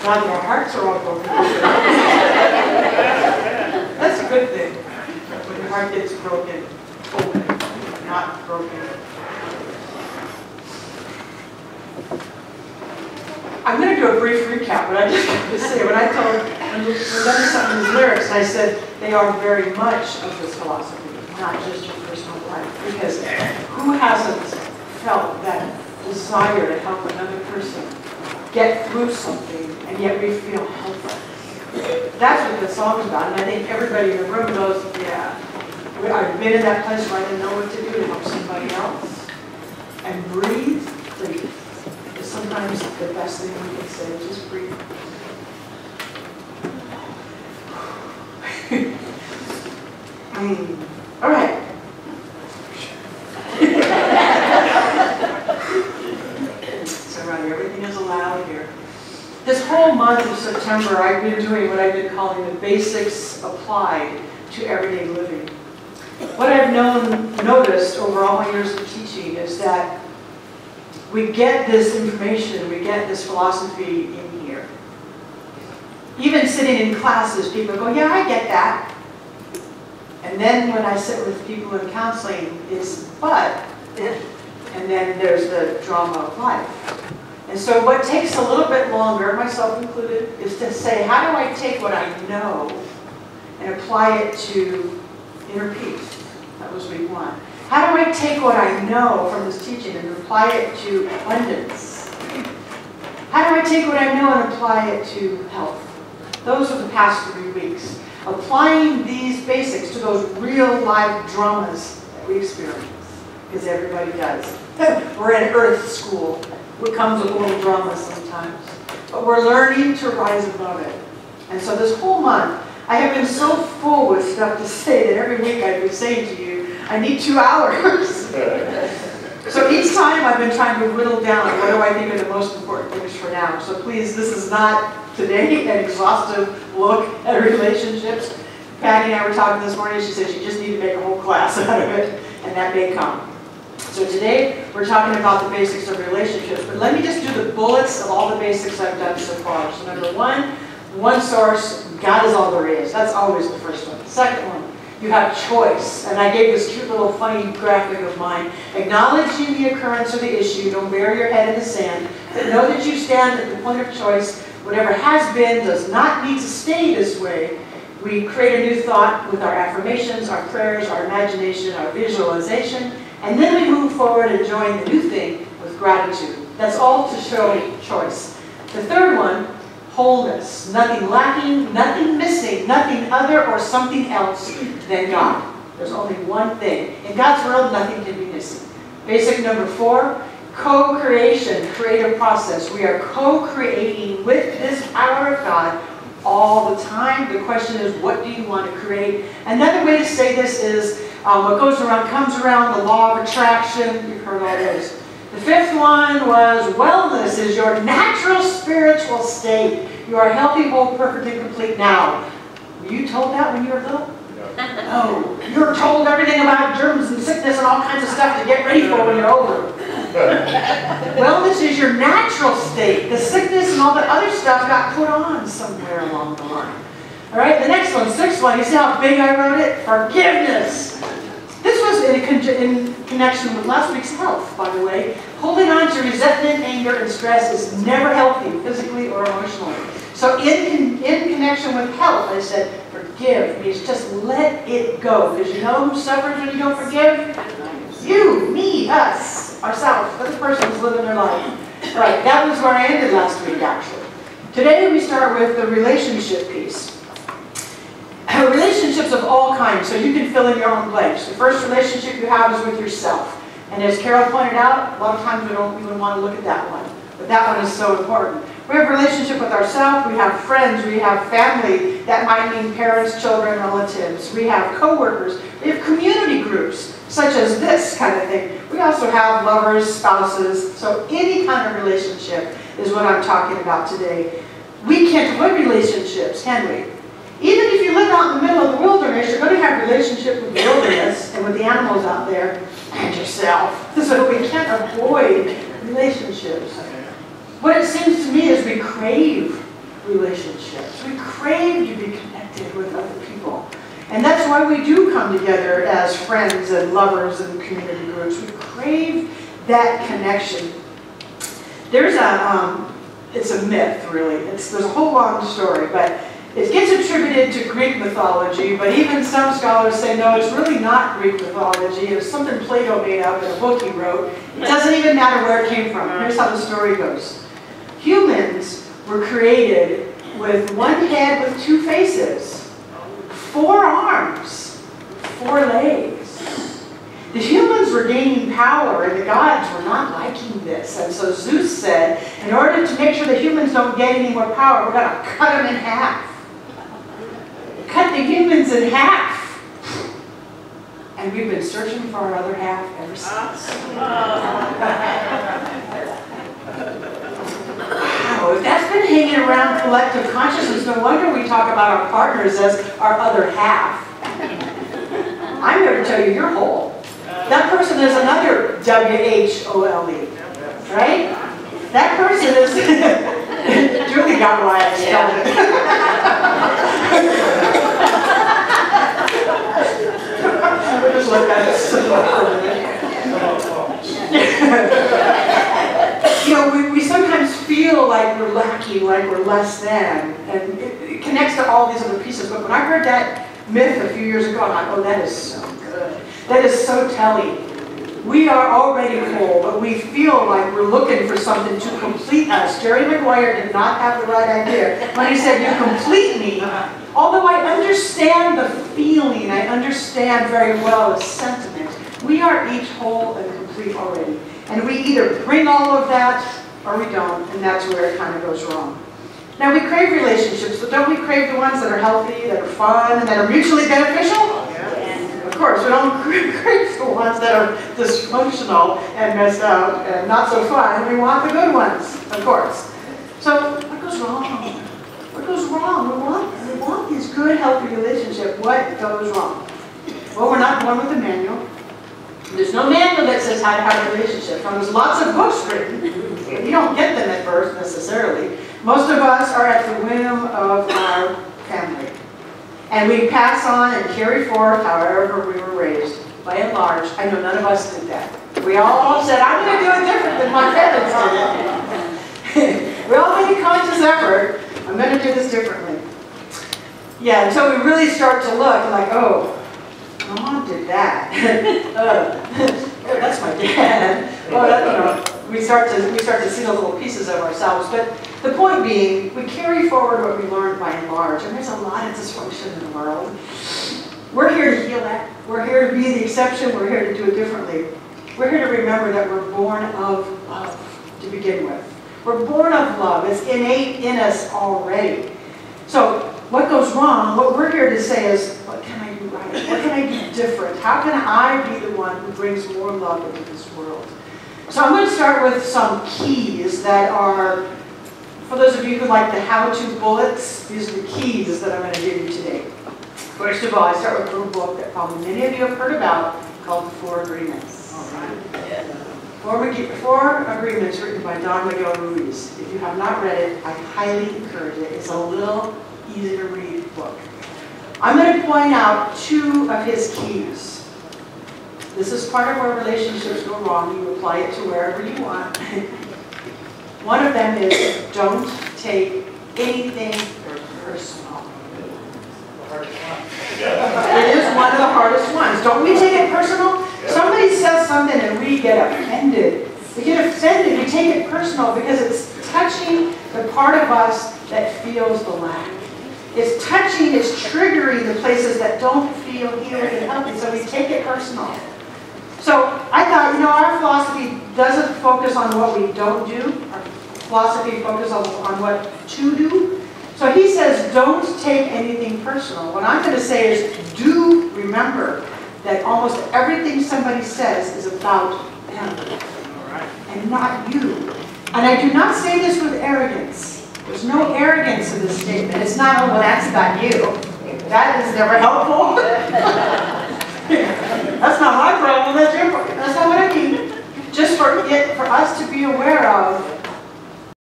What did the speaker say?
Now that our hearts are all broken. That's a good thing. When your heart gets broken, open, not broken. I'm going to do a brief recap, but I just have to say, when I learned some of these lyrics, I said they are very much of this philosophy, not just your personal life. Because who hasn't felt that desire to help another person get through something, and yet we feel helpless? That's what the song's about, and I think everybody in the room knows, yeah, I've been in that place where I didn't know what to do to help somebody else. And breathe, please. It's sometimes the best thing we can say, just breathe. All right. So right, everything is allowed here. This whole month of September, I've been doing what I've been calling the basics applied to everyday living. What I've noticed over all my years of teaching is that we get this information, we get this philosophy in here. Even sitting in classes, people go, yeah, I get that. And then when I sit with people in counseling, it's but, and then there's the drama of life. And so what takes a little bit longer, myself included, is to say, how do I take what I know and apply it to inner peace? That was week one. How do I take what I know from this teaching and apply it to abundance? How do I take what I know and apply it to health? Those are the past 3 weeks. Applying these basics to those real life dramas that we experience, because everybody does. We're in Earth school. It comes with a little drama sometimes. But we're learning to rise above it. And so this whole month, I have been so full with stuff to say that every week I've been saying to you, I need 2 hours. So each time I've been trying to whittle down what do I think are the most important things for now. So please, this is not today an exhaustive look at relationships. Patty and I were talking this morning. She said you just need to make a whole class out of it, and that may come. So today we're talking about the basics of relationships. But let me just do the bullets of all the basics I've done so far. So number one source, God is all there is. That's always the first one. Second one, you have choice. And I gave this cute little funny graphic of mine. Acknowledging the occurrence of the issue, don't bury your head in the sand, but know that you stand at the point of choice. Whatever has been does not need to stay this way. We create a new thought with our affirmations, our prayers, our imagination, our visualization, and then we move forward and join the new thing with gratitude. That's all to show choice. The third one, wholeness. Nothing lacking, nothing missing, nothing other or something else than God. There's only one thing. In God's world, nothing can be missing. Basic number 4, co-creation, creative process. We are co-creating with this power of God all the time. The question is, what do you want to create? Another way to say this is, what goes around comes around, the law of attraction. You've heard all those. The 5th one was wellness is your natural spiritual state. You are healthy, whole, perfect, and complete now. Were you told that when you were little? No. You were told everything about germs and sickness and all kinds of stuff to get ready for when you're older. Wellness is your natural state. The sickness and all the other stuff got put on somewhere along the line. All right, the next one, 6th one, you see how big I wrote it? Forgiveness. This was in connection with last week's health, by the way. Holding on to resentment, anger, and stress is never healthy, physically or emotionally. So in connection with health, I said, forgive means just let it go. Because you know who suffers when you don't forgive? You, me, us, ourselves, the other person who's living their life. Right, that was where I ended last week, actually. Today we start with the relationship piece. Relationships of all kinds, so you can fill in your own blanks. The first relationship you have is with yourself. And as Carol pointed out, a lot of times we don't even want to look at that one. But that one is so important. We have a relationship with ourselves, we have friends, we have family. That might mean parents, children, relatives. We have co-workers. We have community groups, such as this kind of thing. We also have lovers, spouses. So any kind of relationship is what I'm talking about today. We can't avoid relationships, can we? Even if you live out in the middle of the wilderness, you're going to have a relationship with the wilderness and with the animals out there and yourself. So we can't avoid relationships. What it seems to me is we crave relationships. We crave to be connected with other people. And that's why we do come together as friends and lovers and community groups. We crave that connection. There's it's a myth, really. There's a whole long story, but it gets attributed to Greek mythology, but even some scholars say, no, it's really not Greek mythology. It was something Plato made up in a book he wrote. It doesn't even matter where it came from. Here's how the story goes. Humans were created with one head with two faces, 4 arms, 4 legs. The humans were gaining power, and the gods were not liking this. And so Zeus said, in order to make sure the humans don't get any more power, we're going to cut them in half. Cut the humans in half. And we've been searching for our other half ever since. Wow, if that's been hanging around collective consciousness, no wonder we talk about our partners as our other half. I'm here to tell you, you're whole. That person is another W-H-O-L-E, right? That person is, Julie got why I spelled it. We'll just look at it. You know, we sometimes feel like we're lacking, like we're less than, and it connects to all these other pieces. But when I heard that myth a few years ago, I'm like, oh, that is so good. That is so telling. We are already whole, but we feel like we're looking for something to complete us. Jerry Maguire did not have the right idea when he said, you complete me. Although I understand the feeling, I understand very well the sentiment. We are each whole and complete already. And we either bring all of that or we don't, and that's where it kind of goes wrong. Now we crave relationships, but don't we crave the ones that are healthy, that are fun, and that are mutually beneficial? Of course, we don't crave the ones that are dysfunctional and messed up and not so fun. We want the good ones, of course. So what goes wrong? What goes wrong? We want these good, healthy relationships. What goes wrong? Well, we're not born with a manual. There's no manual that says how to have a relationship. Now, there's lots of books written. You don't get them at birth necessarily. Most of us are at the whim of our family. And we pass on and carry forth however we were raised. By and large, I know none of us did that. We all said, I'm going to do it different than my parents did it. We all made a conscious effort. I'm going to do this differently. Yeah, until we really start to look like, oh, my mom did that. That's my dad. Oh, that, you know, we start to see those little pieces of ourselves. But the point being, we carry forward what we learned by and large, and there's a lot of dysfunction in the world. We're here to heal that. We're here to be the exception. We're here to do it differently. We're here to remember that we're born of love to begin with. We're born of love. It's innate in us already. So what goes wrong, what we're here to say is, what can I do right? What can I do different? How can I be the one who brings more love into this world? So I'm going to start with some keys that are, for those of you who like the how-to bullets, these are the keys that I'm going to give you today. First of all, I start with a little book that probably many of you have heard about called The 4 Agreements. All right. Four Agreements written by Don Miguel Ruiz. If you have not read it, I highly encourage it. It's a little easy to read book. I'm going to point out 2 of his keys. This is part of where relationships go wrong. You apply it to wherever you want. One of them is don't take anything personal. It is one of the hardest ones. Don't we take it personal? Somebody says something and we get offended. We get offended, we take it personal because it's touching the part of us that feels the lack. It's touching, it's triggering the places that don't feel healed and healthy, so we take it personal. So I thought, you know, our philosophy doesn't focus on what we don't do. Our philosophy focuses on what to do. So he says, don't take anything personal. What I'm going to say is, do remember that almost everything somebody says is about them and not you. And I do not say this with arrogance. There's no arrogance in this statement. It's not, oh, well, that's about you. That is never helpful. That's not my problem, that's your problem. That's not what I mean. Just for us to be aware of